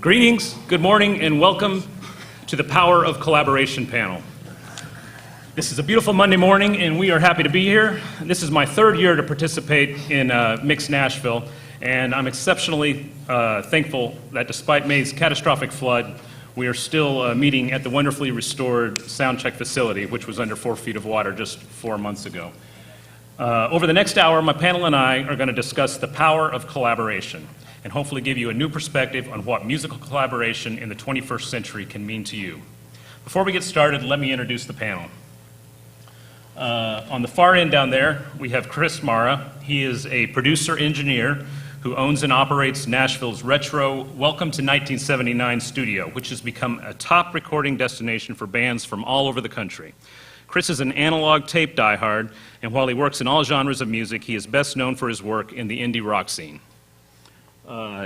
Greetings, good morning, and welcome to the Power of Collaboration panel. This is a beautiful Monday morning, and we are happy to be here. This is my third year to participate in Mix Nashville, and I'm exceptionally thankful that despite May's catastrophic flood, we are still meeting at the wonderfully restored soundcheck facility, which was under 4 feet of water just 4 months ago. Over the next hour, my panel and I are going to discuss the power of collaboration and hopefully give you a new perspective on what musical collaboration in the 21st century can mean to you. Before we get started, let me introduce the panel. On the far end down there, we have Chris Mara. He is a producer-engineer who owns and operates Nashville's retro Welcome to 1979 studio, which has become a top recording destination for bands from all over the country. Chris is an analog tape diehard, and while he works in all genres of music, he is best known for his work in the indie rock scene.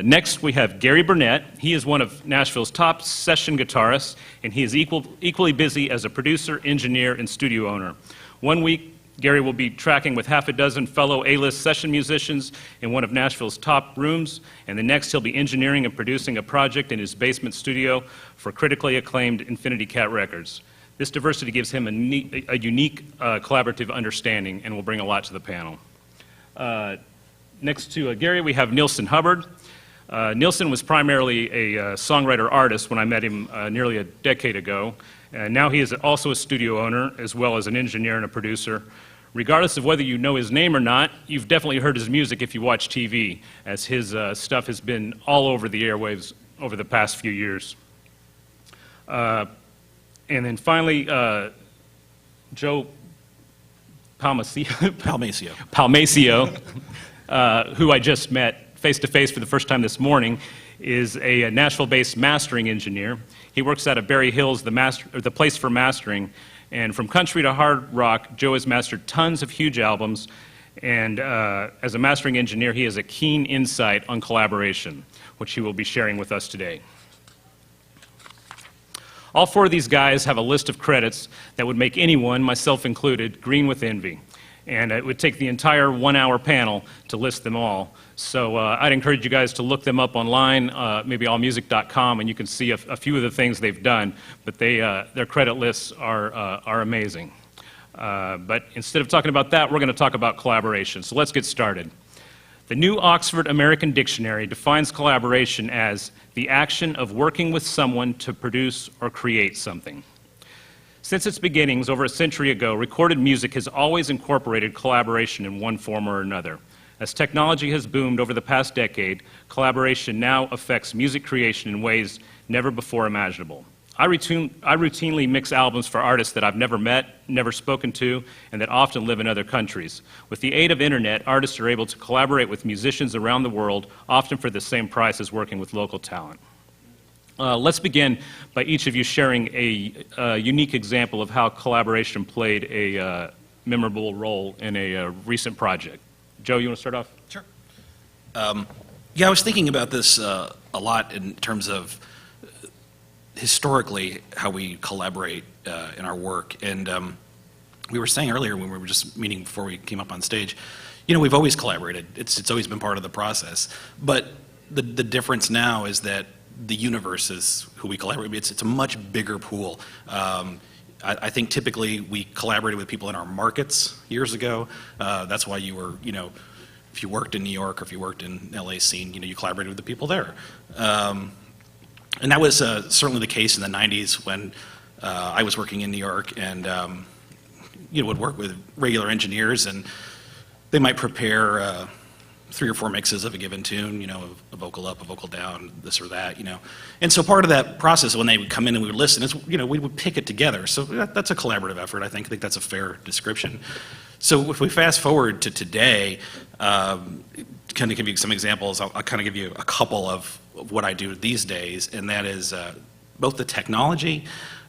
Next, we have Gary Burnette. He is one of Nashville's top session guitarists, and he is equally busy as a producer, engineer, and studio owner. One week, Gary will be tracking with half a dozen fellow A-list session musicians in one of Nashville's top rooms, and the next he'll be engineering and producing a project in his basement studio for critically acclaimed Infinity Cat Records. This diversity gives him a unique collaborative understanding and will bring a lot to the panel. Next to Gary, we have Neilson Hubbard. Neilson was primarily a songwriter-artist when I met him nearly a decade ago. And now he is also a studio owner, as well as an engineer and a producer. Regardless of whether you know his name or not, you've definitely heard his music if you watch TV, as his stuff has been all over the airwaves over the past few years. And then finally, Joe Palmaccio, who I just met face-to-face for the first time this morning, is a Nashville-based mastering engineer. He works out of Berry Hills, the place for mastering, and from country to hard rock, Joe has mastered tons of huge albums, and as a mastering engineer, he has a keen insight on collaboration, which he will be sharing with us today. All four of these guys have a list of credits that would make anyone, myself included, green with envy. And it would take the entire 1-hour panel to list them all. So I'd encourage you guys to look them up online, maybe allmusic.com, and you can see a few of the things they've done. But their credit lists are amazing. But instead of talking about that, we're going to talk about collaboration. So let's get started. The New Oxford American Dictionary defines collaboration as the action of working with someone to produce or create something. Since its beginnings over a century ago, recorded music has always incorporated collaboration in one form or another. As technology has boomed over the past decade, collaboration now affects music creation in ways never before imaginable. I routinely mix albums for artists that I've never met, never spoken to, and that often live in other countries. With the aid of internet, artists are able to collaborate with musicians around the world, often for the same price as working with local talent. Let's begin by each of you sharing a unique example of how collaboration played a memorable role in a recent project. Joe, you want to start off? Sure. Yeah, I was thinking about this a lot in terms of historically how we collaborate in our work. And we were saying earlier when we were just meeting before we came up on stage, you know, we've always collaborated. It's always been part of the process. But the difference now is that the universe is who we collaborate with. It's a much bigger pool. I think typically we collaborated with people in our markets years ago. That's why you were, you know, if you worked in New York or if you worked in LA scene, you know, you collaborated with the people there. And that was certainly the case in the 90s when I was working in New York and, you know, would work with regular engineers and they might prepare 3 or 4 mixes of a given tune, you know, a vocal up, a vocal down, this or that, you know. And so part of that process when they would come in and we would listen is, you know, we would pick it together. So that's a collaborative effort, I think that's a fair description. So if we fast forward to today, kind of give you some examples, I'll kind of give you a couple of what I do these days, and that is both the technology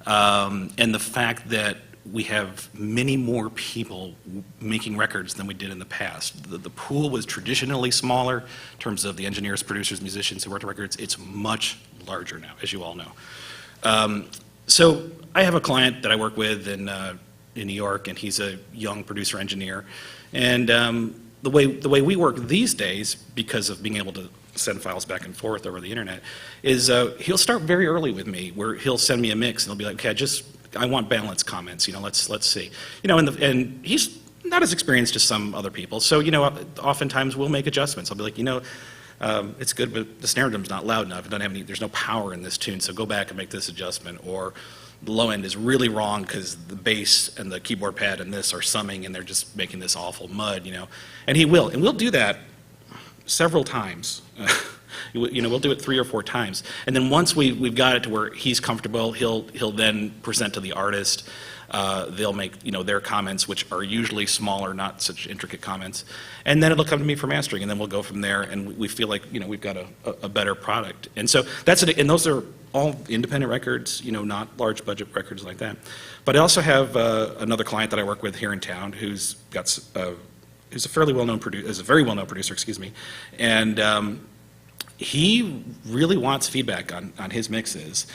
and the fact that we have many more people making records than we did in the past. The pool was traditionally smaller in terms of the engineers, producers, musicians who worked on records. It's much larger now, as you all know. So I have a client that I work with in New York, and he's a young producer engineer. And the way we work these days, because of being able to send files back and forth over the internet, is he'll start very early with me, where he'll send me a mix and he'll be like, okay, I want balance comments, let's see. And he's not as experienced as some other people, so, oftentimes we'll make adjustments. I'll be like, it's good, but the snare drum's not loud enough. It doesn't have there's no power in this tune, so go back and make this adjustment. Or the low end is really wrong because the bass and the keyboard pad and this are summing and they're just making this awful mud, And he will, and we'll do that several times. We'll do it 3 or 4 times. And then once we've got it to where he's comfortable, he'll then present to the artist. They'll make, their comments, which are usually smaller, not such intricate comments. And then it'll come to me for mastering, and then we'll go from there, and we feel like, we've got a better product. And so that's it, and those are all independent records, not large budget records like that. But I also have another client that I work with here in town who's a fairly well-known producer, is a very well-known producer, excuse me. And he really wants feedback on his mixes.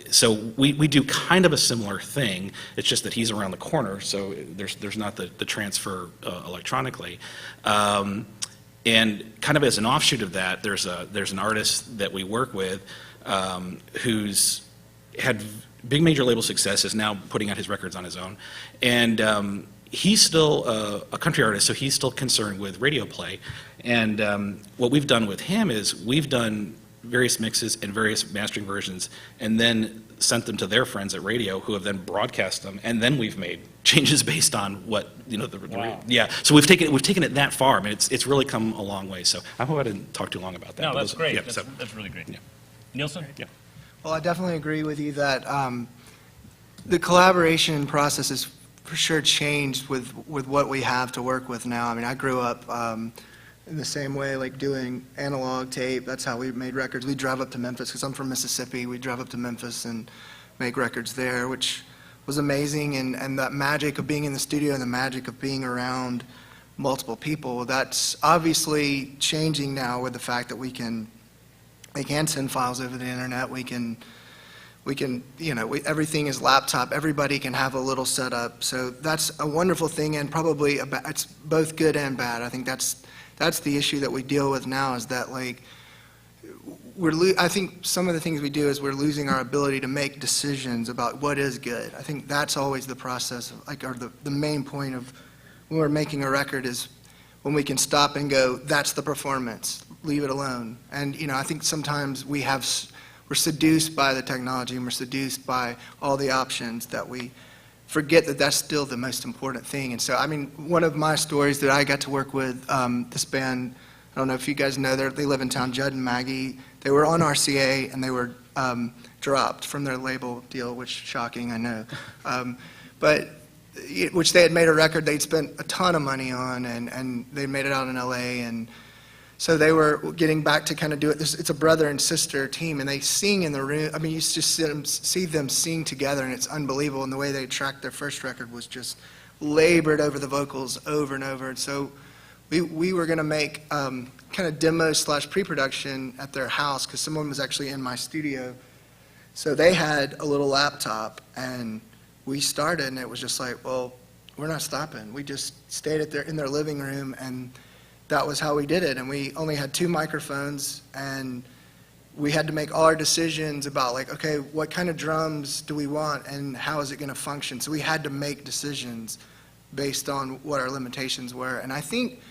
So we do kind of a similar thing. It's just that he's around the corner, so there's not the transfer electronically. And kind of as an offshoot of that, there's an artist that we work with who's had big major label success, is now putting out his records on his own, and he's still a country artist, so he's still concerned with radio play. And what we've done with him is we've done various mixes and various mastering versions, and then sent them to their friends at radio, who have then broadcast them, and then we've made changes based on what Wow. Yeah. So we've taken it that far. I mean, it's really come a long way. So I hope I didn't talk too long about that. No, but that's great. Yeah, That's really great. Yeah. Neilson? Yeah. Well, I definitely agree with you that the collaboration process has for sure changed with what we have to work with now. I mean, I grew up in the same way, like doing analog tape. That's how we made records. We drive up to Memphis, because I'm from Mississippi. We drive up to Memphis and make records there, which was amazing. And that magic of being in the studio and the magic of being around multiple people, that's obviously changing now with the fact that we can send files over the internet. We can everything is laptop. Everybody can have a little setup. So that's a wonderful thing, and probably it's both good and bad. I think that's the issue that we deal with now, is that I think some of the things we do is we're losing our ability to make decisions about what is good. I think that's always the process, or the main point of when we're making a record, is when we can stop and go, that's the performance, leave it alone. And I think sometimes we're seduced by the technology, and we're seduced by all the options, that we forget that that's still the most important thing. And so, I mean, one of my stories that I got to work with this band, I don't know if you guys know, they live in town, Judd and Maggie. They were on RCA, and they were dropped from their label deal, which shocking, I know. Which they had made a record they'd spent a ton of money on, and they made it out in LA, and so they were getting back to kind of do it. It's a brother and sister team, and they sing in the room. I mean, you just see them sing together, and it's unbelievable. And the way they tracked their first record was just labored over the vocals over and over. And so we were going to make kind of demo / pre-production at their house, because someone was actually in my studio. So they had a little laptop, and we started, and it was just like, well, we're not stopping. We just stayed in their living room, and that was how we did it. And we only had 2 microphones, and we had to make all our decisions about, like, okay, what kind of drums do we want, and how is it going to function? So we had to make decisions based on what our limitations were. And I think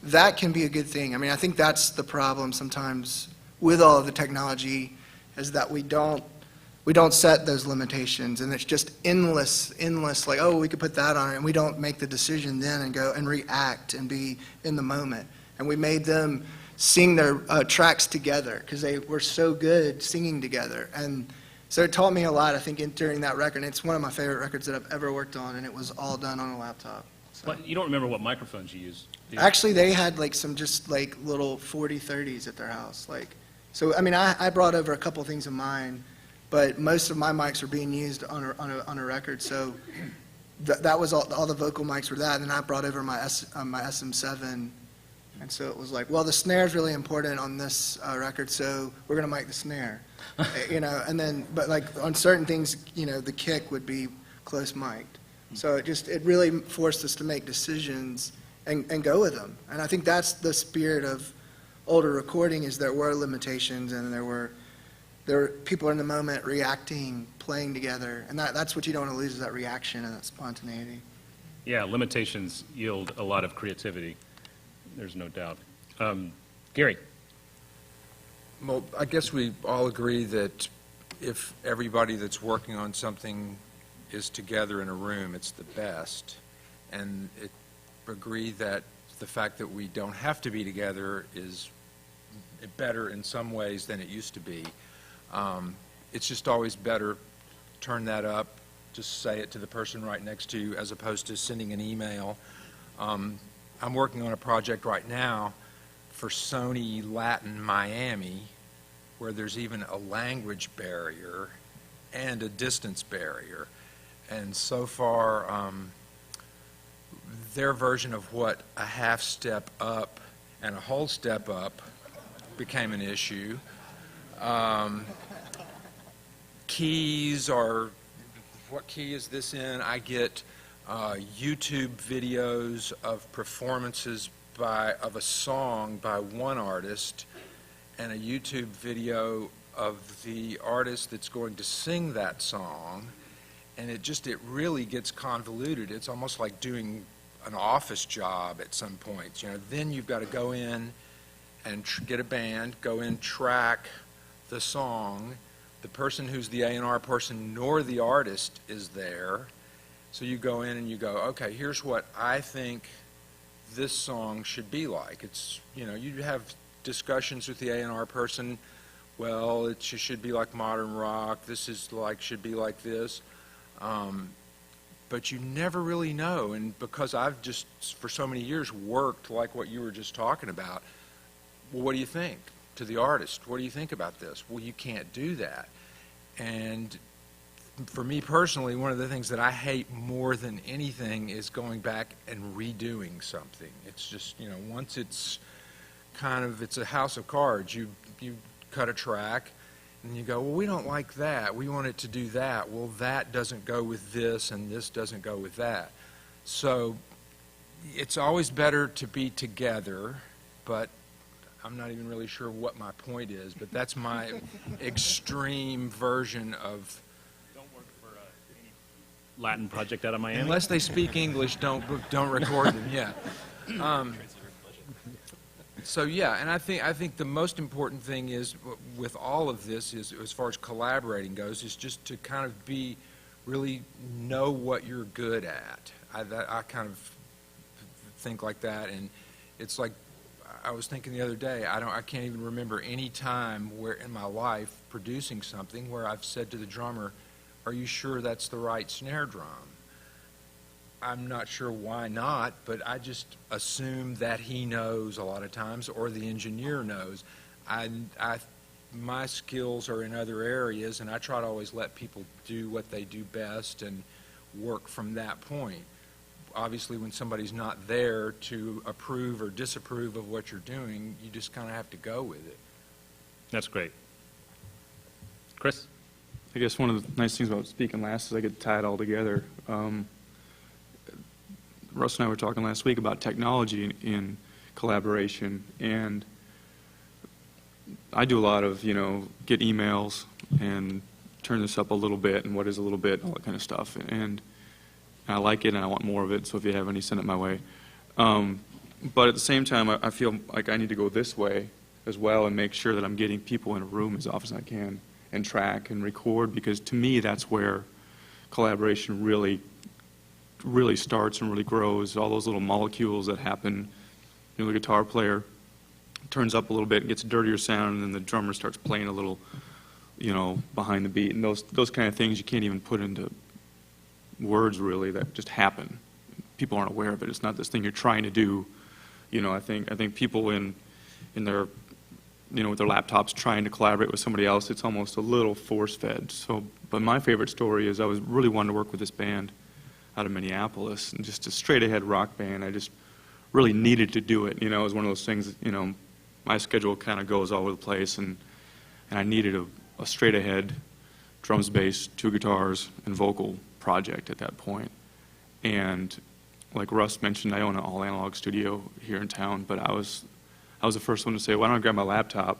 that can be a good thing. I mean, I think that's the problem sometimes with all of the technology, is that we don't set those limitations, and it's just endless, like, oh, we could put that on it, and we don't make the decision then and go and react and be in the moment. And we made them sing their tracks together, because they were so good singing together. And so it taught me a lot, I think, during that record. It's one of my favorite records that I've ever worked on, and it was all done on a laptop. So. You don't remember what microphones you used, do you? Actually, they had like some just like little 40-30s at their house. So I mean, I brought over a couple things of mine, but most of my mics were being used on a record. So that was all the vocal mics were that, and then I brought over my SM7, and so it was like, well, the snare is really important on this record, so we're gonna mic the snare, And then, but like on certain things, the kick would be close mic'd. So it really forced us to make decisions and go with them. And I think that's the spirit of older recording is there were limitations, and there were people in the moment reacting, playing together, and that's what you don't want to lose, is that reaction and that spontaneity. Yeah, limitations yield a lot of creativity. There's no doubt. Gary. Well, I guess we all agree that if everybody that's working on something is together in a room, it's the best. And agree that the fact that we don't have to be together is better in some ways than it used to be. It's just always better, turn that up, just say it to the person right next to you as opposed to sending an email. I'm working on a project right now for Sony Latin Miami, where there's even a language barrier and a distance barrier. And so far, their version of what a half step up and a whole step up became an issue. Keys are, what key is this in? I get YouTube videos of performances of a song by one artist and a YouTube video of the artist that's going to sing that song, and it really gets convoluted. It's almost like doing an office job at some point. Then you've got to go in and get a band, go in, track the song. The person who's the A&R person nor the artist is there. So you go in and you go, okay, here's what I think this song should be like. It's, you have discussions with the A&R person. Well, it should be like modern rock. This is should be like this. But you never really know. And because I've just, for so many years, worked like what you were just talking about, well, what do you think to the artist? What do you think about this? Well, you can't do that. And for me personally, one of the things that I hate more than anything is going back and redoing something. It's just, once it's it's a house of cards. You cut a track and you go, well, we don't like that. We want it to do that. Well, that doesn't go with this and this doesn't go with that. So it's always better to be together, but I'm not even really sure what my point is, but that's my extreme version of... Don't work for any Latin project out of Miami? Unless they speak English, don't record them, yeah. So yeah, and I think the most important thing is, with all of this, is as far as collaborating goes, is just to kind of really know what you're good at. I kind of think like that, and it's like, I was thinking the other day, I can't even remember any time where in my life producing something where I've said to the drummer, are you sure that's the right snare drum? I'm not sure why not, but I just assume that he knows a lot of times, or the engineer knows. My skills are in other areas, and I try to always let people do what they do best and work from that point. Obviously, when somebody's not there to approve or disapprove of what you're doing, you just kind of have to go with it. That's great. Chris? I guess one of the nice things about speaking last is I get to tie it all together. Russ and I were talking last week about technology in collaboration, and I do a lot of, get emails and turn this up a little bit and what is a little bit, all that kind of stuff. And I like it and I want more of it, so if you have any, send it my way. But at the same time, I feel like I need to go this way as well and make sure that I'm getting people in a room as often as I can and track and record, because to me that's where collaboration really starts and really grows. All those little molecules that happen. The guitar player turns up a little bit and gets a dirtier sound, and then the drummer starts playing a little, behind the beat. And those kind of things you can't even put into words, really, that just happen. People aren't aware of it. It's not this thing you're trying to do. I think people in their, with their laptops trying to collaborate with somebody else, it's almost a little force-fed. So, but my favorite story is I was really wanting to work with this band out of Minneapolis, and just a straight-ahead rock band. I just really needed to do it. It was one of those things, my schedule kind of goes all over the place, and I needed a straight-ahead drums, bass, 2 guitars, and vocal project at that point. And like Russ mentioned, I own an all-analog studio here in town, but I was I was the first one to say, why don't I grab my laptop?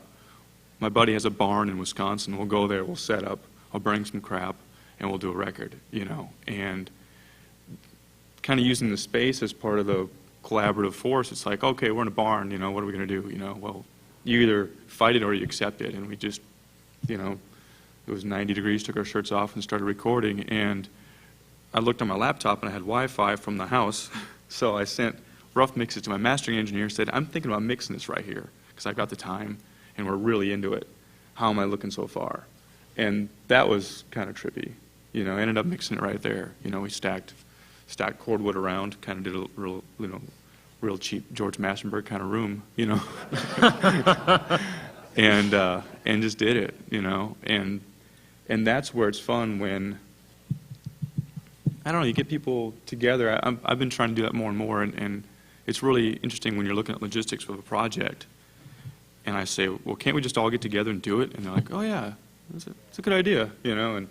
My buddy has a barn in Wisconsin. We'll go there, we'll set up, I'll bring some crap, and we'll do a record, you know. And kind of using the space as part of the collaborative force, it's like, okay, we're in a barn, you know, what are we going to do, you know? Well, you either fight it or you accept it. And we just, you know, it was 90 degrees, took our shirts off and started recording. And I looked on my laptop and I had Wi-Fi from the house, so I sent rough mixes to my mastering engineer, said, I'm thinking about mixing this right here, because I've got the time and we're really into it. How am I looking so far? And that was kind of trippy. You know, I ended up mixing it right there. You know, we stacked cordwood around, kind of did a real, you know, real cheap George Massenburg kind of room, you know. And just did it, you know. And that's where it's fun when, I don't know, you get people together. I've been trying to do that more and more, and it's really interesting when you're looking at logistics of a project. And I say, well, can't we just all get together and do it? And they're like, oh yeah, it's a good idea, you know.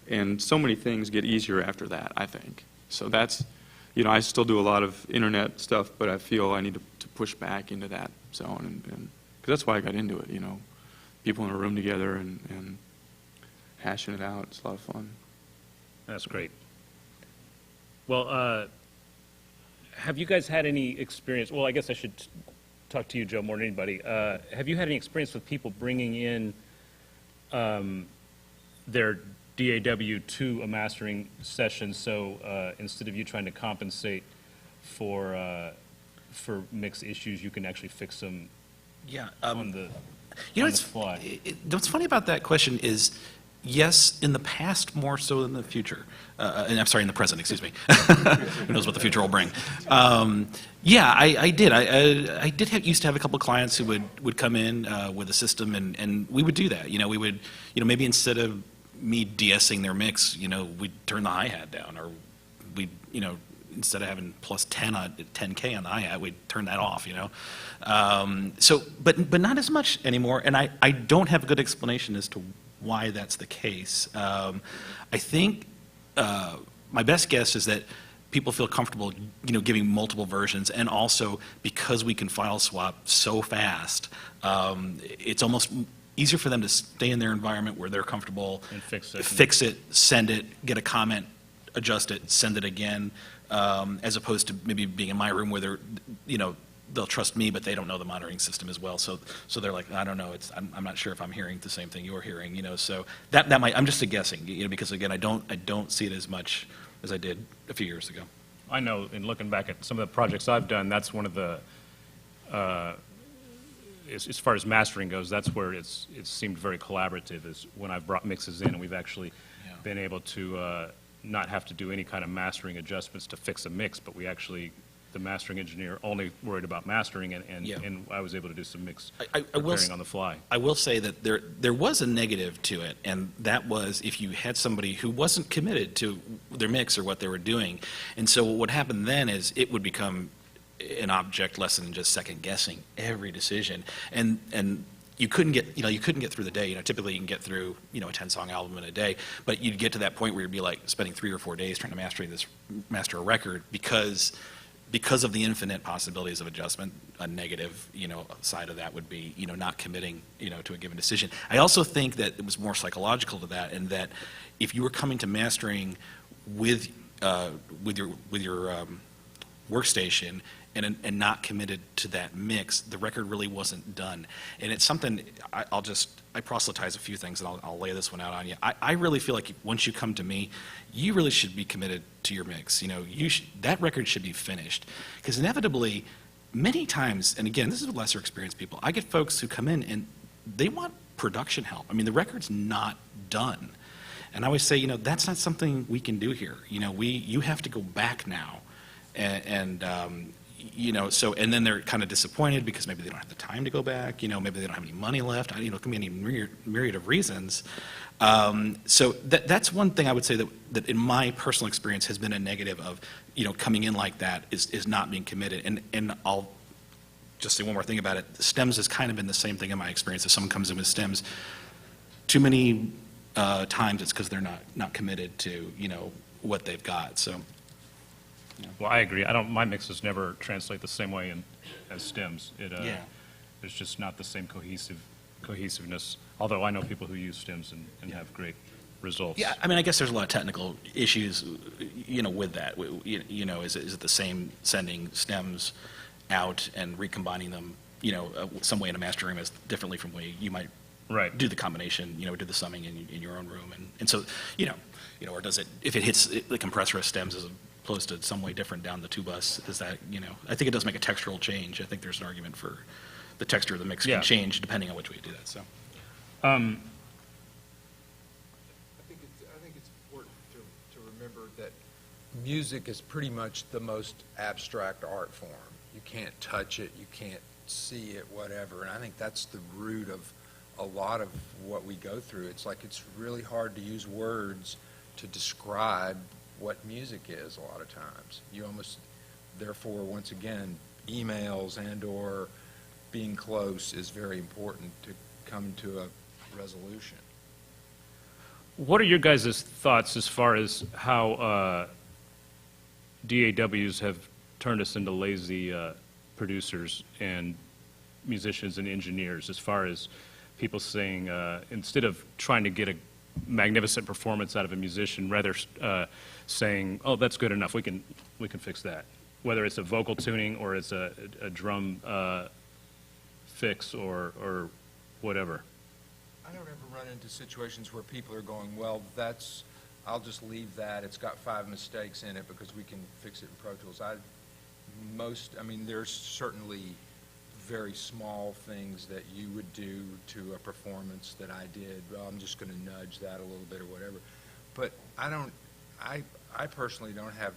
And so many things get easier after that, I think. So that's, you know, I still do a lot of internet stuff, but I feel I need to push back into that zone, and because that's why I got into it, you know. People in a room together and hashing it out. It's a lot of fun. That's great. Well, have you guys had any experience? Well, I guess I should talk to you, Joe, more than anybody. Have you had any experience with people bringing in their DAW to a mastering session, so instead of you trying to compensate for mix issues, you can actually fix them on the you know, on the fly? What's funny about that question is, yes, in the past more so than the future. And I'm sorry, in the present, excuse me. Who knows what the future will bring. Yeah, I did. I did used to have a couple clients who would come in with a system, and we would do that. You know, we would, you know, maybe instead of me de-essing their mix, you know, we'd turn the hi-hat down, or we'd, you know, instead of having plus 10K on the hi-hat, we'd turn that off, you know. So, but not as much anymore, and I don't have a good explanation as to why that's the case. I think my best guess is that people feel comfortable, you know, giving multiple versions, and also because we can file swap so fast, it's almost easier for them to stay in their environment where they're comfortable, And fix it, send it, get a comment, adjust it, send it again, as opposed to maybe being in my room where they're, you know, they'll trust me, but they don't know the monitoring system as well. So they're like, I don't know, I'm not sure if I'm hearing the same thing you're hearing, you know. So that might, I'm just guessing, you know, because again, I don't see it as much as I did a few years ago. I know, in looking back at some of the projects I've done, that's one of the, as far as mastering goes, that's where it's seemed very collaborative, is when I've brought mixes in and we've actually been able to not have to do any kind of mastering adjustments to fix a mix, but we actually, the mastering engineer only worried about mastering, and I was able to do some mix preparing on the fly. I will say that there was a negative to it, and that was if you had somebody who wasn't committed to their mix or what they were doing. And so what happened then is it would become an object lesson in just second guessing every decision, and you couldn't get through the day. You know, typically you can get through, you know, a 10-song album in a day, but you'd get to that point where you'd be like spending 3 or 4 days trying to master a record because of the infinite possibilities of adjustment. A negative, you know, side of that would be, you know, not committing, you know, to a given decision. I also think that it was more psychological to that, and that if you were coming to mastering with your workstation and not committed to that mix, the record really wasn't done. And it's something, I proselytize a few things, and I'll lay this one out on you. I really feel like once you come to me, you really should be committed to your mix. You know, that record should be finished. Because inevitably, many times, and again, this is with lesser experienced people, I get folks who come in and they want production help. I mean, the record's not done. And I always say, you know, that's not something we can do here. You know, you have to go back now. And you know, so, and then they're kind of disappointed because maybe they don't have the time to go back, you know, maybe they don't have any money left, you know, it can be any myriad of reasons. So that's one thing I would say that in my personal experience has been a negative of, you know, coming in like that is not being committed. And I'll just say one more thing about it. Stems has kind of been the same thing in my experience. If someone comes in with stems, too many times it's because they're not committed to, you know, what they've got, so. Well, I agree. My mixes never translate the same way as stems. There's just not the same cohesiveness, although I know people who use stems and have great results. Yeah, I mean, I guess there's a lot of technical issues, with that. Is it the same sending stems out and recombining them, some way in a master room as differently from the way you might Right. do the combination, do the summing in your own room, and so, or does it, if it hits the compressor stems as opposed to some way different down the two-bus, is that, I think it does make a textural change. I think there's an argument for the texture of the mix Yeah. can change depending on which way you do that, so. I think it's important to remember that music is pretty much the most abstract art form. You can't touch it, you can't see it, whatever, and I think that's the root of a lot of what we go through. It's like it's really hard to use words to describe what music is a lot of times. You almost, therefore, once again, emails and/or being close is very important to come to a resolution. What are your guys' thoughts as far as how DAWs have turned us into lazy producers and musicians and engineers, as far as people saying, instead of trying to get a magnificent performance out of a musician, rather saying, oh, that's good enough, we can fix that. Whether it's a vocal tuning or it's a drum fix or whatever. I don't ever run into situations where people are going, well, I'll just leave that. It's got 5 mistakes in it because we can fix it in Pro Tools. There's certainly very small things that you would do to a performance that I did. Well, I'm just going to nudge that a little bit or whatever. But I personally don't have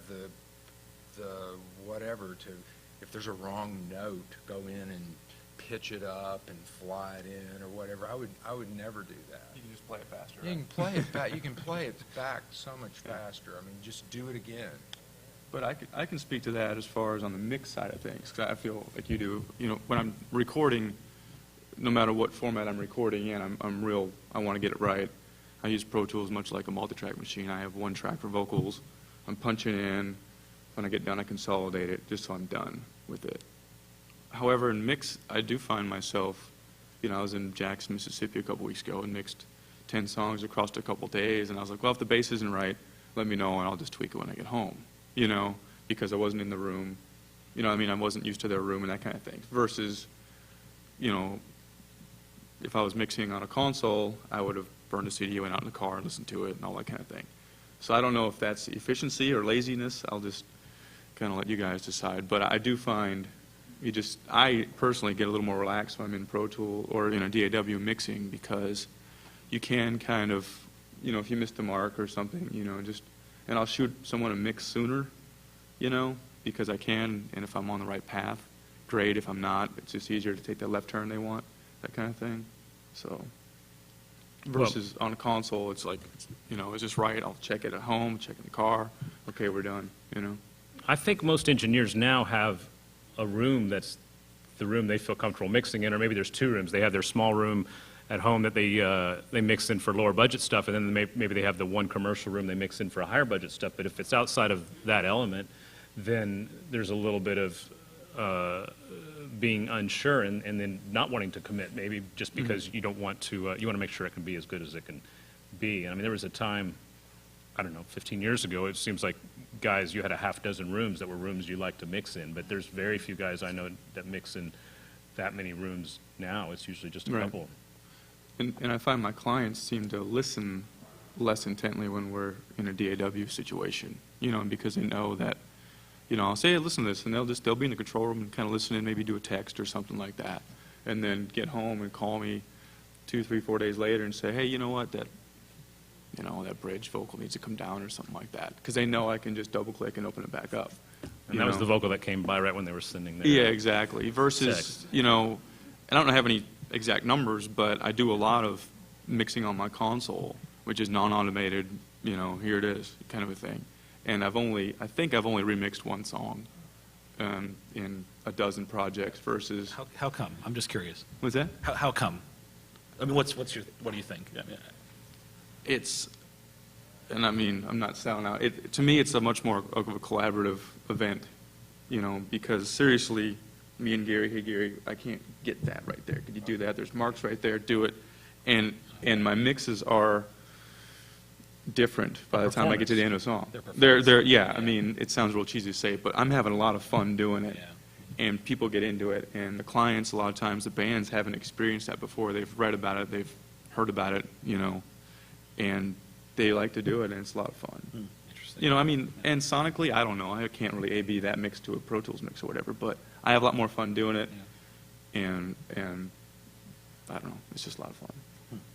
the whatever to, if there's a wrong note, go in and pitch it up and fly it in or whatever. I would never do that. You can just play it faster. You can play it back. You can play it back so much faster. Just do it again. But I can speak to that as far as on the mix side of things, because I feel like you do. When I'm recording, no matter what format I'm recording in, I want to get it right. I use Pro Tools much like a multi-track machine. I have one track for vocals. I'm punching in. When I get done, I consolidate it just so I'm done with it. However, in mix, I do find myself, I was in Jackson, Mississippi a couple weeks ago and mixed 10 songs across a couple days, and I was like, well, if the bass isn't right, let me know and I'll just tweak it when I get home, because I wasn't in the room. I wasn't used to their room and that kind of thing. Versus, if I was mixing on a console, I would have burned a CD, went out in the car and listened to it and all that kind of thing. So I don't know if that's efficiency or laziness. I'll just kind of let you guys decide. But I do find I personally get a little more relaxed when I'm in Pro Tool or in a DAW mixing, because you can kind of, if you miss the mark or something, and I'll shoot someone a mix sooner, because I can, and if I'm on the right path, great. If I'm not, it's just easier to take that left turn they want, that kind of thing. So, versus on a console, it's like, it's just right. I'll check it at home, check in the car. Okay, we're done, I think most engineers now have a room that's the room they feel comfortable mixing in, or maybe there's 2 rooms. They have their small room at home that they mix in for lower budget stuff, and then maybe they have the one commercial room they mix in for a higher budget stuff. But if it's outside of that element, then there's a little bit of being unsure and then not wanting to commit, maybe just because you don't want to, you want to make sure it can be as good as it can be. There was a time, 15 years ago, it seems like guys, you had a half dozen rooms that were rooms you like to mix in, but there's very few guys I know that mix in that many rooms now. It's usually just a couple. And I find my clients seem to listen less intently when we're in a DAW situation, because they know that, I'll say, hey, listen to this, and they'll be in the control room and kind of listen and maybe do a text or something like that, and then get home and call me 2, 3, 4 days later and say, hey, you know what, that bridge vocal needs to come down or something like that, because they know I can just double click and open it back up. And that was the vocal that came by right when they were sending their Yeah, exactly. Versus, text. and I don't have any exact numbers, but I do a lot of mixing on my console, which is non-automated, here it is, kind of a thing. And I think I've only remixed 1 song in a dozen projects versus... How come? I'm just curious. What's that? How come? What do you think? It's, and I'm not selling out. To me, it's a much more of a collaborative event, because seriously, me and Gary, hey Gary, I can't get that right there. Could you do that? There's marks right there. Do it. And my mixes are different by the time I get to the end of the song. Yeah. I mean, it sounds real cheesy to say, but I'm having a lot of fun doing it. Yeah. And people get into it, and the clients, a lot of times, the bands haven't experienced that before. They've read about it, they've heard about it, and they like to do it, and it's a lot of fun. Interesting. I mean, and sonically, I don't know. I can't really A/B that mix to a Pro Tools mix or whatever, but I have a lot more fun doing it, and I don't know. It's just a lot of fun.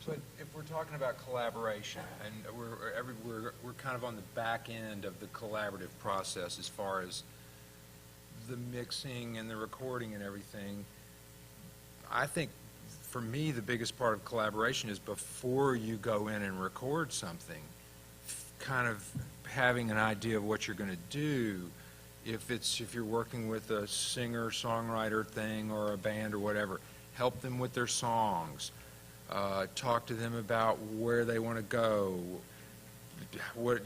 But if we're talking about collaboration, and we're kind of on the back end of the collaborative process as far as the mixing and the recording and everything, I think for me the biggest part of collaboration is before you go in and record something, kind of having an idea of what you're going to do. If you're working with a singer songwriter thing or a band or whatever, help them with their songs. Talk to them about where they want to go. What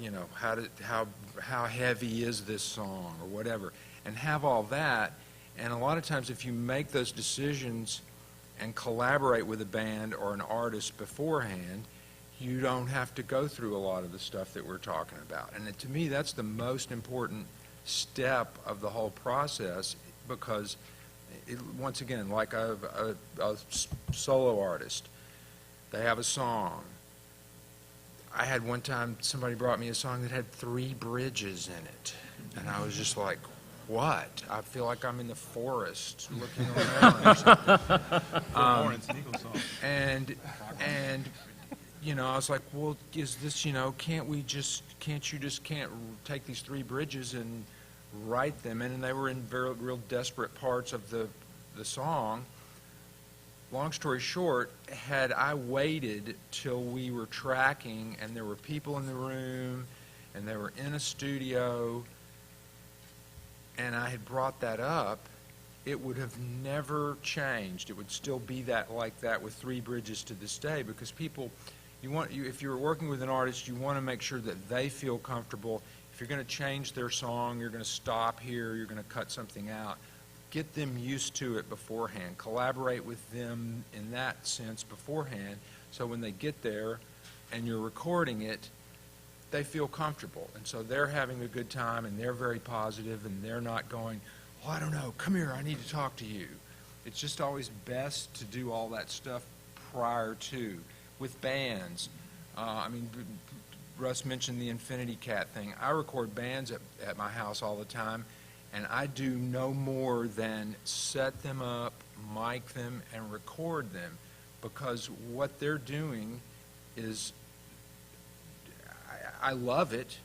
how heavy is this song or whatever, and have all that. And a lot of times, if you make those decisions and collaborate with a band or an artist beforehand, you don't have to go through a lot of the stuff that we're talking about. And to me, that's the most important step of the whole process, because once again, like a solo artist, they have a song. I had one time somebody brought me a song that had 3 bridges in it, and I was just like, what? I feel like I'm in the forest looking around or something. And I was like, well, is this, can't you just take these 3 bridges and write them in? And they were in real desperate parts of the song. Long story short, had I waited till we were tracking and there were people in the room and they were in a studio and I had brought that up, it would have never changed. It would still be like that with 3 bridges to this day, because people, if you're working with an artist, you want to make sure that they feel comfortable. If you're going to change their song, you're going to stop here, you're going to cut something out. Get them used to it beforehand. Collaborate with them in that sense beforehand, so when they get there and you're recording it, they feel comfortable. And so they're having a good time, and they're very positive, and they're not going, oh, I don't know, come here, I need to talk to you. It's just always best to do all that stuff prior to. With bands, Russ mentioned the Infinity Cat thing. I record bands at my house all the time, and I do no more than set them up, mic them, and record them, because what they're doing is, I love it,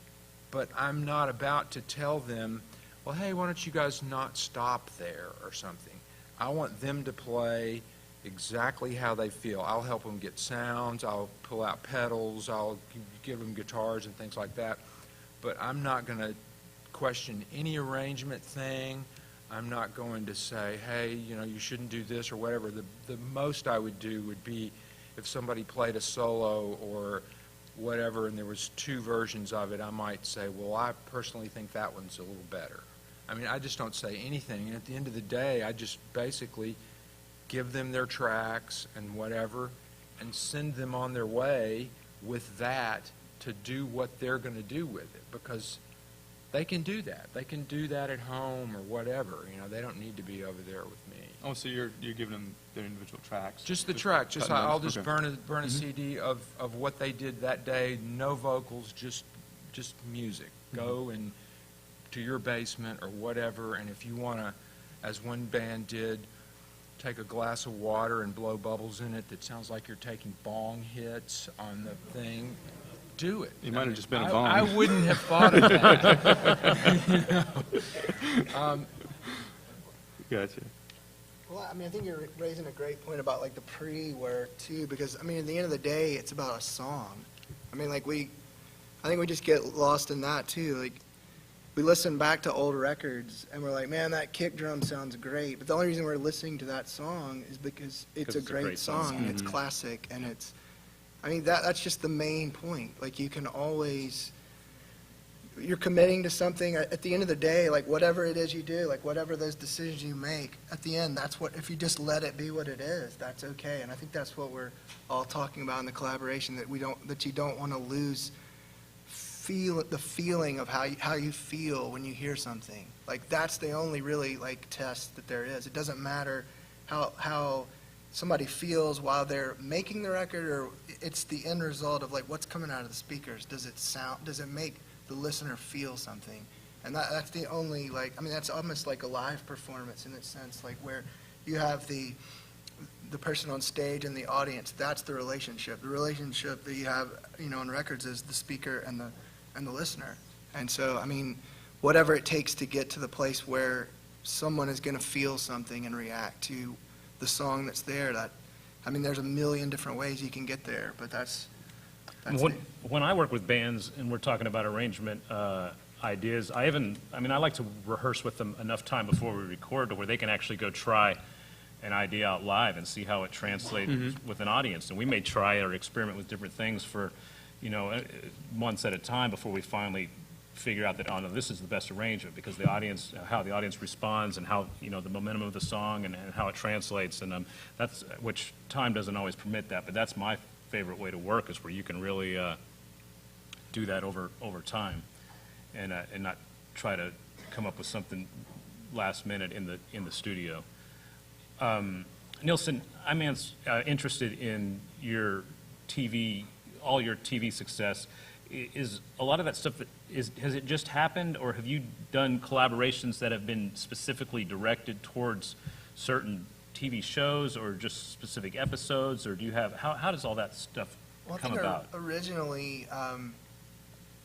but I'm not about to tell them, well, hey, why don't you guys not stop there or something. I want them to play exactly how they feel. I'll help them get sounds, I'll pull out pedals, I'll give them guitars and things like that, but I'm not going to question any arrangement thing. I'm not going to say, hey, you shouldn't do this or whatever. The most I would do would be if somebody played a solo or whatever and there was 2 versions of it, I might say, well, I personally think that one's a little better. I mean, I just don't say anything, and at the end of the day, I just basically give them their tracks and whatever and send them on their way with that to do what they're going to do with it, because they can do that. They can do that at home or whatever. They don't need to be over there with me. Oh, so you're giving them their individual tracks? Just the track. I'll just burn a CD of what they did that day. No vocals, just music. Go and to your basement or whatever, and if you want to, as one band did, take a glass of water and blow bubbles in it that sounds like you're taking bong hits on the thing, do it. It might have just been a bong. I wouldn't have thought of that. Gotcha. Well, I think you're raising a great point about the pre-work too, because at the end of the day, it's about a song. I think we just get lost in that too. We listen back to old records and we're like, man, that kick drum sounds great. But the only reason we're listening to that song is because it's a great song and it's classic, and it's, that's just the main point. You can always you're committing to something. At the end of the day, like whatever it is you do, like whatever those decisions you make, at the end, that's what, if you just let it be what it is, that's okay. And I think that's what we're all talking about in the collaboration, that you don't want to lose the feeling of how you feel when you hear something. Like that's the only really like test that there is. It doesn't matter how somebody feels while they're making the record, or it's the end result of like what's coming out of the speakers. Does it make the listener feel something? And that's the only, like, I mean, that's almost like a live performance in a sense, like where you have the person on stage and the audience. That's the relationship. The relationship that you have, you know, on records is the speaker and the listener. And so, I mean, whatever it takes to get to the place where someone is going to feel something and react to the song that's there, I mean, there's a million different ways you can get there, but that's When I work with bands and we're talking about arrangement ideas, I like to rehearse with them enough time before we record to where they can actually go try an idea out live and see how it translates with an audience. And we may try or experiment with different things for, you know, months at a time before we finally figure out that, oh no, this is the best arrangement, because the audience, how the audience responds and how, you know, the momentum of the song and how it translates. And that's, which time doesn't always permit that, but that's my favorite way to work, is where you can really do that over time, and not try to come up with something last minute in the studio. Neilson, I'm interested in your TV, all your TV success. Is a lot of that stuff has it just happened, or have you done collaborations that have been specifically directed towards certain TV shows or just specific episodes, or do you have, how does all that stuff come about? Originally,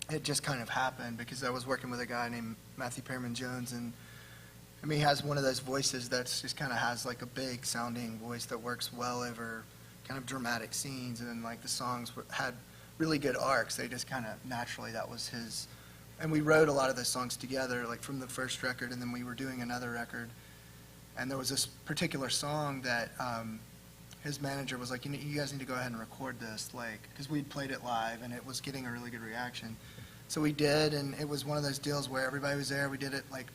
it just kind of happened because I was working with a guy named Matthew Perriman Jones, and I mean, he has one of those voices that's just kind of has like a big sounding voice that works well over kind of dramatic scenes, and then like the songs had really good arcs. They just kind of naturally, that was his, and we wrote a lot of those songs together, like from the first record, and then we were doing another record. And there was this particular song that his manager was like, you guys need to go ahead and record this, like, because we'd played it live and it was getting a really good reaction. So we did, and it was one of those deals where everybody was there. We did it like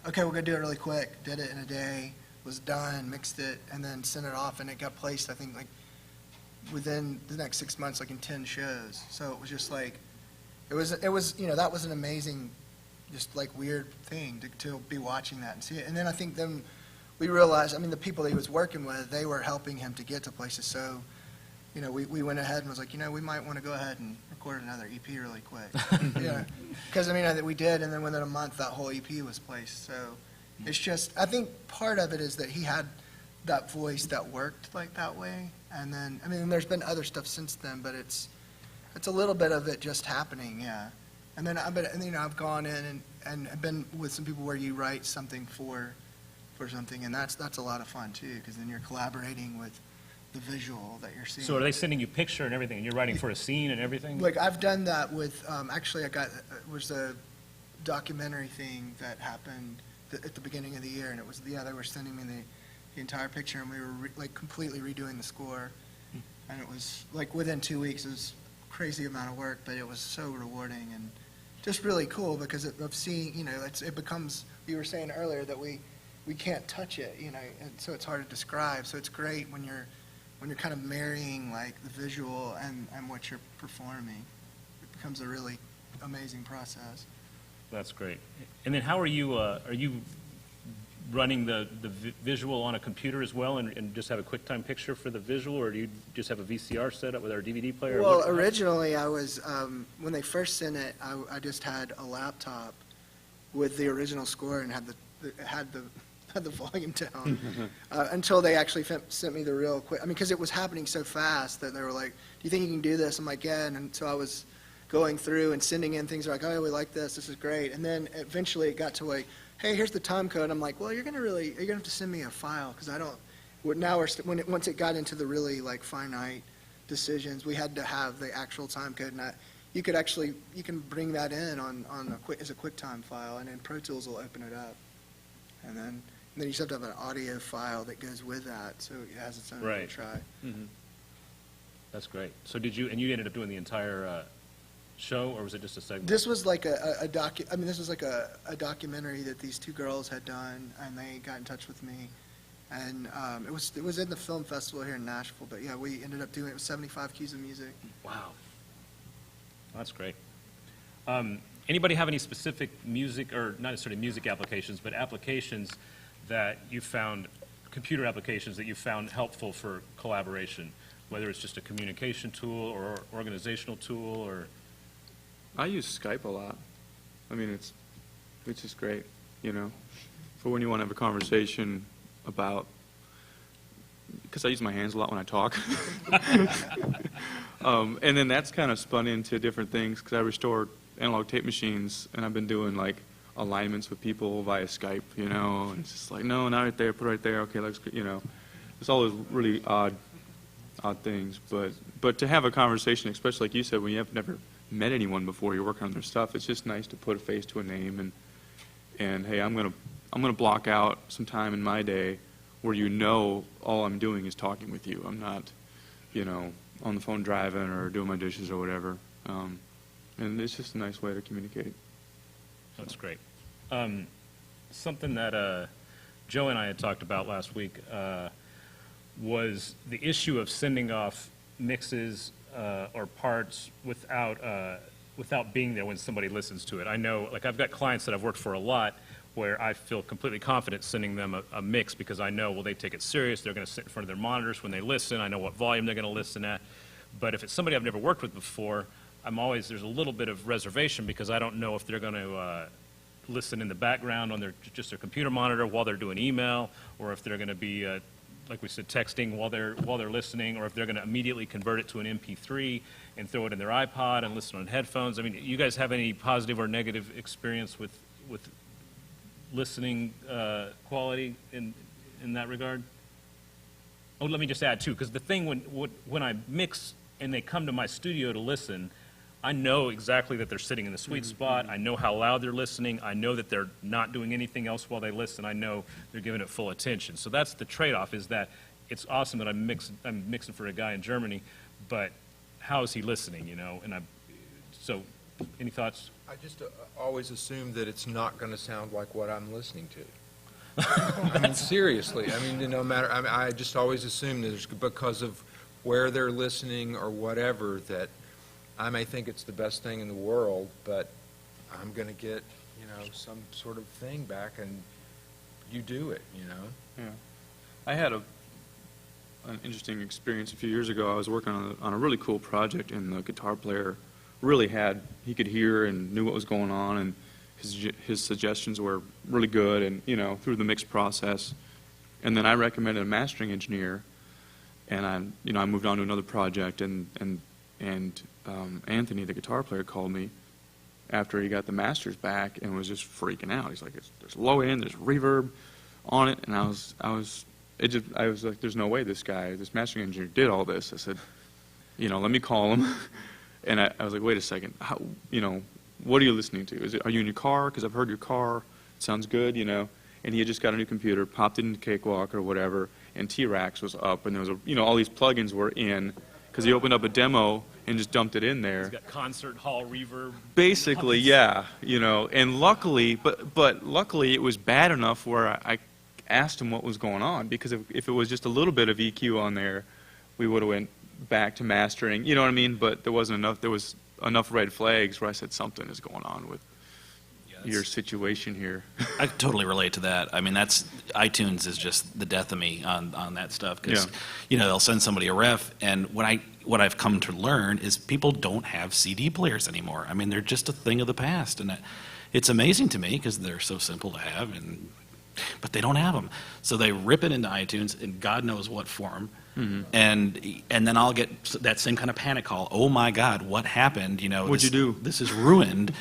okay, we're gonna do it really quick. Did it in a day, was done, mixed it, and then sent it off, and it got placed, I think, like within the next 6 months, like in 10 shows. So it was just like, it was, you know, that was an amazing, just like weird thing to be watching that and see it. And then I think then we realized, I mean, the people that he was working with, they were helping him to get to places. So, you know, we went ahead and was like, you know, we might want to go ahead and record another EP really quick. Yeah, because I mean, we did, and then within a month, that whole EP was placed. So it's just, I think part of it is that he had that voice that worked like that way. And then, I mean, there's been other stuff since then, but it's a little bit of it just happening, yeah. And then, you know, I've gone in and been with some people where you write something for something, and that's a lot of fun too, because then you're collaborating with the visual that you're seeing. So are they sending you picture and everything, and you're writing for a scene and everything? Like I've done that with, actually it was a documentary thing that happened at the beginning of the year, and it was, yeah, they were sending me the entire picture, and we were like completely redoing the score, and it was like within 2 weeks. It was a crazy amount of work, but it was so rewarding and just really cool because of seeing, you know, it becomes, you were saying earlier that we can't touch it, you know, and so it's hard to describe. So it's great when you're kind of marrying like the visual and what you're performing. It becomes a really amazing process. That's great. And then how are you running the visual on a computer as well, and just have a QuickTime picture for the visual, or do you just have a VCR set up with our DVD player? Well, originally I was, when they first sent it, I just had a laptop with the original score and had the volume down until they actually sent me the real quick. I mean, because it was happening so fast that they were like, "Do you think you can do this?" I'm like, "Yeah." And so I was going through and sending in things like, "Oh, we like this. This is great." And then eventually it got to like, "Hey, here's the time code." I'm like, "Well, you're gonna have to send me a file because I don't." Once it got into the really like finite decisions, we had to have the actual time code. And you can bring that in as a QuickTime file, and then Pro Tools will open it up, and then you just have to have an audio file that goes with that, so it has its own right. try. Mm-hmm. That's great. So you ended up doing the entire show, or was it just a segment? This was like this was like a documentary that these two girls had done, and they got in touch with me. And it was in the film festival here in Nashville, but yeah, we ended up doing it with 75 Cues of Music. Wow. That's great. Anybody have any specific music, or not necessarily music applications, but applications that you found, computer applications that you found helpful for collaboration, whether it's just a communication tool or organizational tool, or? I use Skype a lot. I mean, it's just great, you know, for when you want to have a conversation about, because I use my hands a lot when I talk. And then that's kind of spun into different things, because I restore analog tape machines, and I've been doing like alignments with people via Skype, you know, and it's just like, no, not right there, put it right there, okay, let's, you know, it's all those really odd things, but to have a conversation, especially like you said, when you have never met anyone before, you're working on their stuff, it's just nice to put a face to a name, and hey, I'm gonna block out some time in my day where, you know, all I'm doing is talking with you. I'm not, you know, on the phone driving or doing my dishes or whatever. And it's just a nice way to communicate. That's great. Something that Joe and I had talked about last week was the issue of sending off mixes or parts without being there when somebody listens to it. I know, like, I've got clients that I've worked for a lot where I feel completely confident sending them a mix, because I know, well, they take it serious, they're going to sit in front of their monitors when they listen, I know what volume they're going to listen at. But if it's somebody I've never worked with before, there's a little bit of reservation, because I don't know if they're going to listen in the background on just their computer monitor while they're doing email, or if they're going to be, like we said, texting while they're listening, or if they're going to immediately convert it to an MP3 and throw it in their iPod and listen on headphones. I mean, you guys have any positive or negative experience with listening quality in that regard? Oh, let me just add too, because the thing when I mix and they come to my studio to listen, I know exactly that they're sitting in the sweet spot. I know how loud they're listening. I know that they're not doing anything else while they listen. I know they're giving it full attention. So that's the trade-off, is that it's awesome that I'm mixing for a guy in Germany, but how is he listening, you know? So any thoughts? I just always assume that it's not going to sound like what I'm listening to. I mean, seriously. I mean, no matter. I mean, I just always assume that it's because of where they're listening or whatever, that I may think it's the best thing in the world, but I'm going to get, you know, some sort of thing back, and you do it, you know. Yeah, I had an interesting experience a few years ago. I was working on a really cool project, and the guitar player really he could hear and knew what was going on, and his suggestions were really good, and, you know, through the mix process. And then I recommended a mastering engineer, and I moved on to another project, and Anthony, the guitar player, called me after he got the masters back and was just freaking out. He's like, there's low end, there's reverb on it, and I was like, there's no way this mastering engineer did all this. I said, you know, let me call him. And I was like, wait a second, how, you know, what are you listening to? Are you in your car? Because I've heard your car. It sounds good, you know. And he had just got a new computer, popped it into Cakewalk or whatever, and T-Rax was up, and there was all these plugins were in, because he opened up a demo and just dumped it in there. He's got concert hall reverb. Basically, yeah, you know. And luckily, but luckily it was bad enough where I asked him what was going on, because if it was just a little bit of EQ on there, we would have went back to mastering, you know what I mean? But there wasn't enough. There was enough red flags where I said something is going on with your situation here. I totally relate to that. I mean, iTunes is just the death of me on that stuff, because you know, they'll send somebody a ref, and what I've come to learn is people don't have CD players anymore. I mean, they're just a thing of the past, and it's amazing to me because they're so simple to have, but they don't have them. So they rip it into iTunes in God knows what form. Mm-hmm. And then I'll get that same kind of panic call. Oh my God, what happened? You know, what'd you do? This is ruined.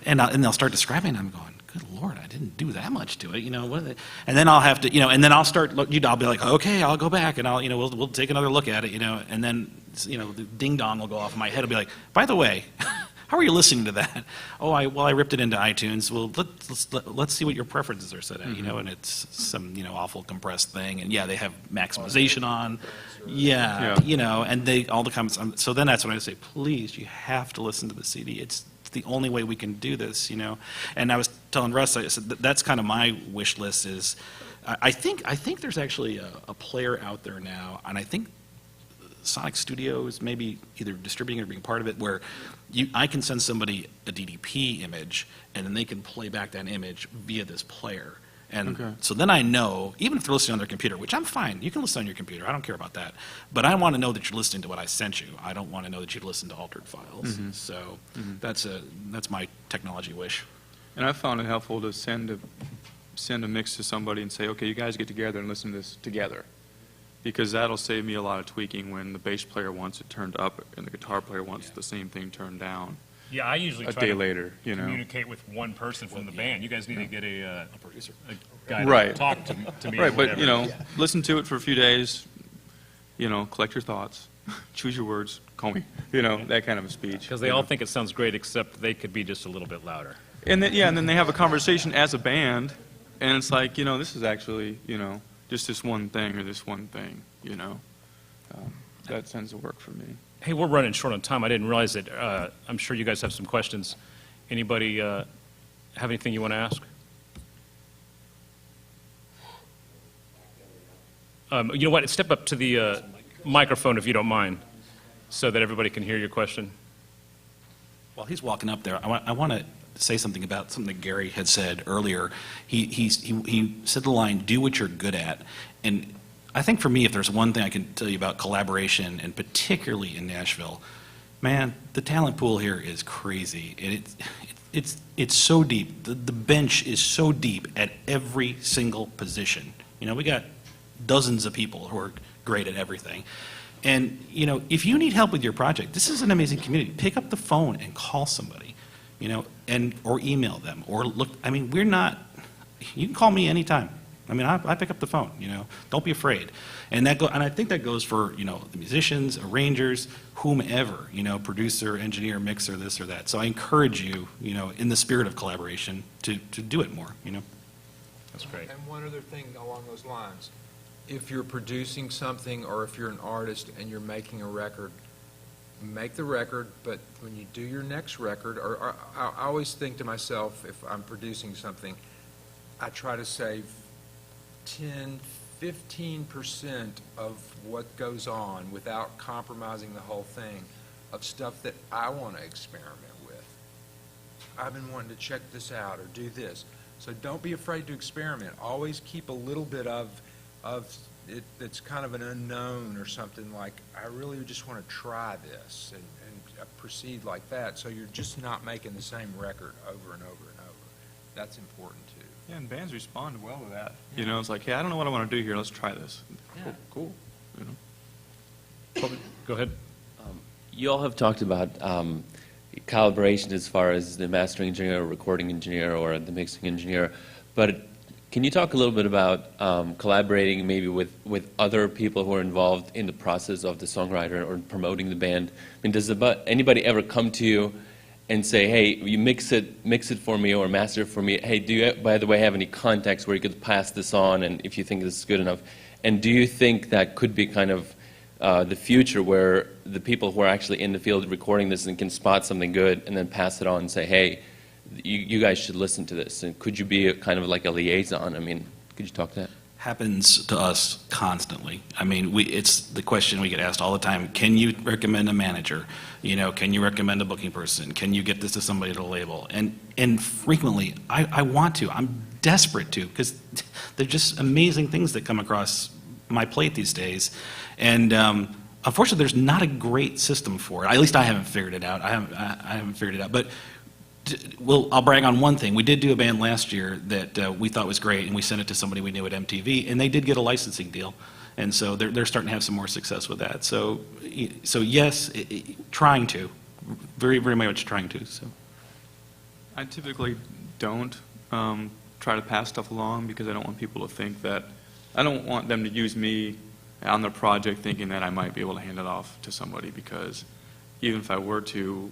and they'll start describing. And I'm going, good Lord, I didn't do that much to it. You know, and then I'll have to, you know, and then I'll start. I'll be like, okay, I'll go back and we'll take another look at it. You know, and then, you know, the ding dong will go off in my head. I'll be like, by the way, how are you listening to that? Oh, I ripped it into iTunes. Well, let's see what your preferences are set at, you know, and it's some, you know, awful compressed thing. And yeah, they have maximization on. Yeah, you know, and all the comments. So then that's when I say, please, you have to listen to the CD. It's the only way we can do this, you know. And I was telling Russ, I said that's kind of my wish list is, I think there's actually a player out there now, and I think Sonic Studios maybe either distributing or being part of it, where I can send somebody a DDP image, and then they can play back that image via this player. And so then I know, even if they're listening on their computer, which I'm fine, you can listen on your computer, I don't care about that. But I want to know that you're listening to what I sent you. I don't want to know that you've listened to altered files. So that's my technology wish. And I found it helpful to send a mix to somebody and say, okay, you guys get together and listen to this together. Because that'll save me a lot of tweaking when the bass player wants it turned up and the guitar player wants the same thing turned down. Yeah, I usually a try day to later, you know. communicate with one person from the band. You guys need to get a producer, a guy Right. to talk to me. Right, or but, you whatever. know, listen to it for a few days, you know, collect your thoughts, choose your words, call me, you know, that kind of a speech. Because they all think it sounds great, except they could be just a little bit louder. And then, yeah, and then they have a conversation as a band, and it's like, you know, this is actually, you know, just this one thing or this one thing, you know. That tends to work for me. Hey, we're running short on time. I didn't realize it. I'm sure you guys have some questions. Anybody have anything you want to ask? You know what? Step up to the microphone if you don't mind, so that everybody can hear your question. While he's walking up there, I want to say something about something that Gary had said earlier. He said the line, "Do what you're good at," and I think for me, if there's one thing I can tell you about collaboration, and particularly in Nashville, man, the talent pool here is crazy. It's so deep. The bench is so deep at every single position. You know, we got dozens of people who are great at everything. And, you know, if you need help with your project, this is an amazing community. Pick up the phone and call somebody, you know, or email them, or look. I mean, you can call me anytime. I mean, I pick up the phone, you know. Don't be afraid. And I think that goes for, you know, the musicians, arrangers, whomever, you know, producer, engineer, mixer, this or that. So I encourage you, you know, in the spirit of collaboration, to do it more, you know. That's great. And one other thing along those lines. If you're producing something or if you're an artist and you're making a record, make the record, but when you do your next record, or I always think to myself, if I'm producing something, I try to save 10, 15% of what goes on without compromising the whole thing of stuff that I want to experiment with. I've been wanting to check this out or do this. So don't be afraid to experiment. Always keep a little bit of it that's kind of an unknown or something, like, I really just want to try this and proceed like that. So you're just not making the same record over and over and over. That's important too. Yeah, and bands respond well to that. You know, it's like, hey, I don't know what I want to do here. Let's try this. Yeah. Cool. You know. Go ahead. You all have talked about collaboration as far as the mastering engineer, or recording engineer, or the mixing engineer. But can you talk a little bit about collaborating maybe with other people who are involved in the process of the songwriter or promoting the band? I mean, does anybody ever come to you and say, hey, you mix it for me or master it for me? Hey, do you, by the way, have any contacts where you could pass this on, and if you think this is good enough? And do you think that could be kind of the future, where the people who are actually in the field recording this and can spot something good and then pass it on and say, hey, you guys should listen to this? And could you be kind of like a liaison? I mean, could you talk to that? Happens to us constantly. I mean, it's the question we get asked all the time. Can you recommend a manager? You know, can you recommend a booking person? Can you get this to somebody at a label? And frequently, I want to. I'm desperate to, because they're just amazing things that come across my plate these days. And unfortunately, there's not a great system for it. At least I haven't figured it out. I haven't figured it out. But well, I'll brag on one thing. We did do a band last year that we thought was great, and we sent it to somebody we knew at MTV, and they did get a licensing deal. And so they're starting to have some more success with that. So yes, trying to, very, very much trying to. So I typically don't try to pass stuff along, because I don't want people to think that, I don't want them to use me on their project thinking that I might be able to hand it off to somebody, because even if I were to,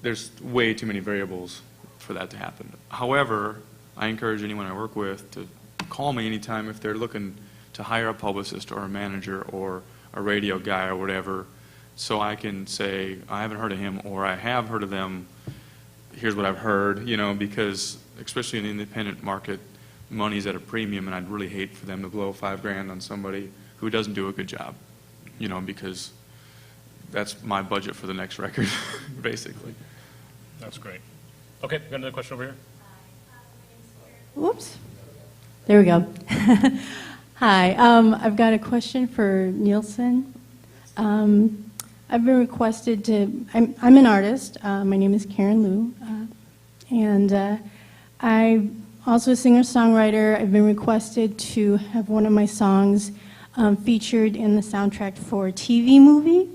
there's way too many variables for that to happen. However, I encourage anyone I work with to call me anytime if they're looking to hire a publicist or a manager or a radio guy or whatever, so I can say, I haven't heard of him, or I have heard of them, here's what I've heard, because especially in the independent market, money's at a premium, and I'd really hate for them to blow $5,000 on somebody who doesn't do a good job, because that's my budget for the next record, basically. That's great. Okay, got another question over here? Whoops. There we go. Hi. I've got a question for Neilson. I've been requested to, I'm an artist. My name is Karen Liu. And I'm also a singer-songwriter. I've been requested to have one of my songs featured in the soundtrack for a TV movie.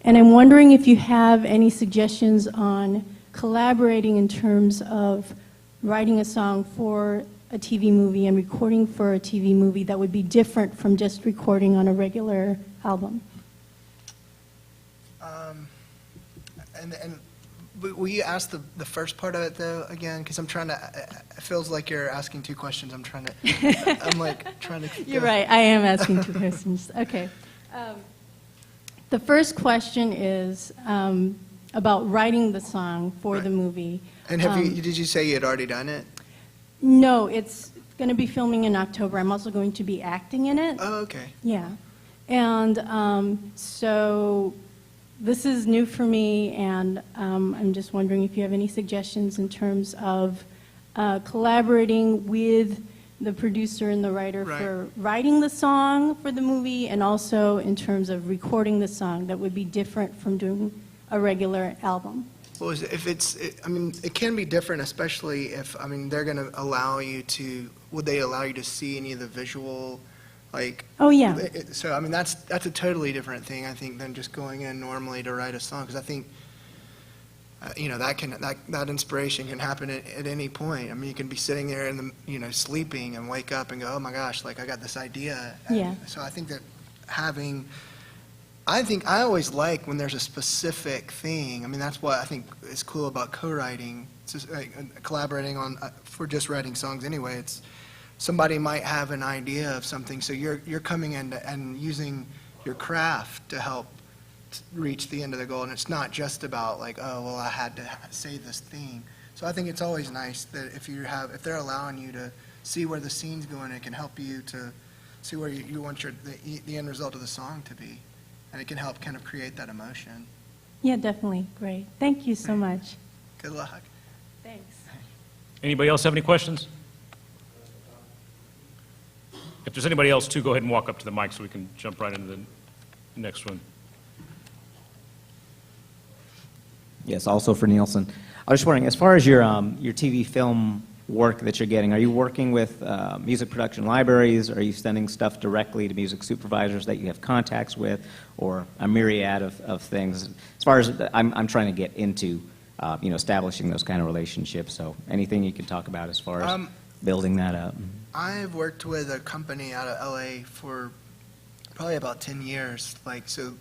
And I'm wondering if you have any suggestions on collaborating in terms of writing a song for a TV movie and recording for a TV movie that would be different from just recording on a regular album. And will you ask the first part of it though again? Because I'm trying to. It feels like you're asking two questions. I'm trying to. I'm like trying to. You're right. I am asking two questions. Okay. The first question is about writing the song for the movie. And did you say you had already done it? No, it's going to be filming in October. I'm also going to be acting in it. Oh, okay. Yeah. And so this is new for me, and I'm just wondering if you have any suggestions in terms of collaborating with the producer and the writer for writing the song for the movie, and also in terms of recording the song that would be different from doing a regular album. Well, I mean, it can be different, especially if, I mean, they're going to allow you to, would they allow you to see any of the visual, like? Oh, yeah. So, I mean, that's a totally different thing, I think, than just going in normally to write a song, because I think, that inspiration can happen at any point. I mean, you can be sitting there and, sleeping and wake up and go, oh my gosh, like I got this idea. Yeah. So I think that I always like when there's a specific thing. I mean, that's what I think is cool about co-writing. It's just like collaborating for just writing songs anyway. It's somebody might have an idea of something, so you're coming in and using your craft to help reach the end of the goal. And it's not just about like, oh, well, I had to say this thing. So I think it's always nice that if they're allowing you to see where the scene's going, it can help you to see where you want the end result of the song to be. And it can help kind of create that emotion. Yeah, definitely. Great. Thank you so much. Good luck. Thanks. Anybody else have any questions? If there's anybody else too, go ahead and walk up to the mic so we can jump right into the next one. Yes, also for Neilson. I was just wondering, as far as your TV film work that you're getting, are you working with music production libraries? Are you sending stuff directly to music supervisors that you have contacts with, or a myriad of things? As far as I'm trying to get into, establishing those kind of relationships. So anything you can talk about as far as building that up? I've worked with a company out of LA for probably about 10 years. So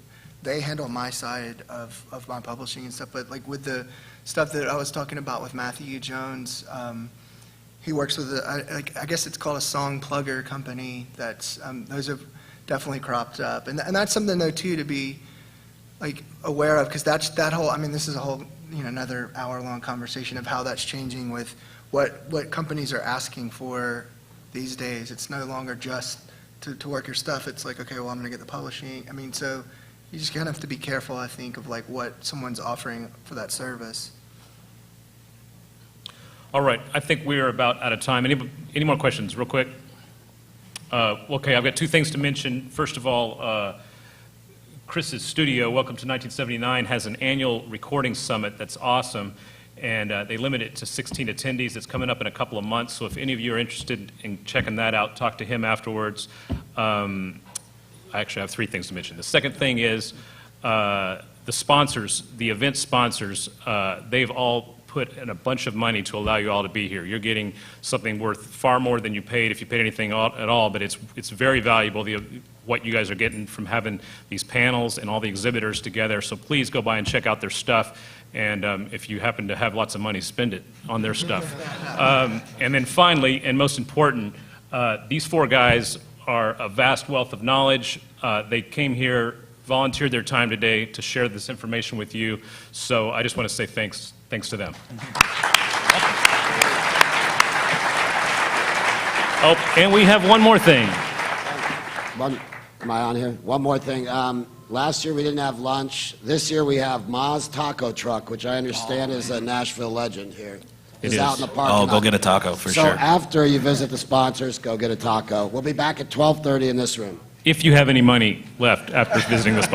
they handle my side of my publishing and stuff, but like with the stuff that I was talking about with Matthew Jones, he works with, I guess it's called a song plugger company. That's those have definitely cropped up, and that's something though too to be like aware of, because that whole. I mean, this is a whole another hour-long conversation of how that's changing with what companies are asking for these days. It's no longer just to work your stuff. It's like, okay, well, I'm going to get the publishing. I mean, so you just kind of have to be careful, I think, of like what someone's offering for that All right, I think we are about out of time. Any more questions, real quick? Okay, I've got two things to mention. First of all, Chris's studio, Welcome to 1979, has an annual recording summit that's awesome, and they limit it to 16 attendees. It's coming up in a couple of months, so if any of you are interested in checking that out, talk to him afterwards. I actually have three things to mention. The second thing is the sponsors, the event sponsors, they've all put in a bunch of money to allow you all to be here. You're getting something worth far more than you paid if you paid anything at all, but it's very valuable, what you guys are getting from having these panels and all the exhibitors together. So please go by and check out their stuff. And if you happen to have lots of money, spend it on their stuff. And then finally, and most important, these four guys are a vast wealth of knowledge. They came here, volunteered their time today to share this information with you. So I just want to say thanks to them. Oh, and we have one more thing. Am I on here? One more thing. Last year we didn't have lunch. This year we have Ma's Taco Truck, which I understand is a Nashville legend here. It's out in the parking lot. Oh, go get a taco for sure. So after you visit the sponsors, go get a taco. We'll be back at 12:30 in this room. If you have any money left after visiting the sponsor.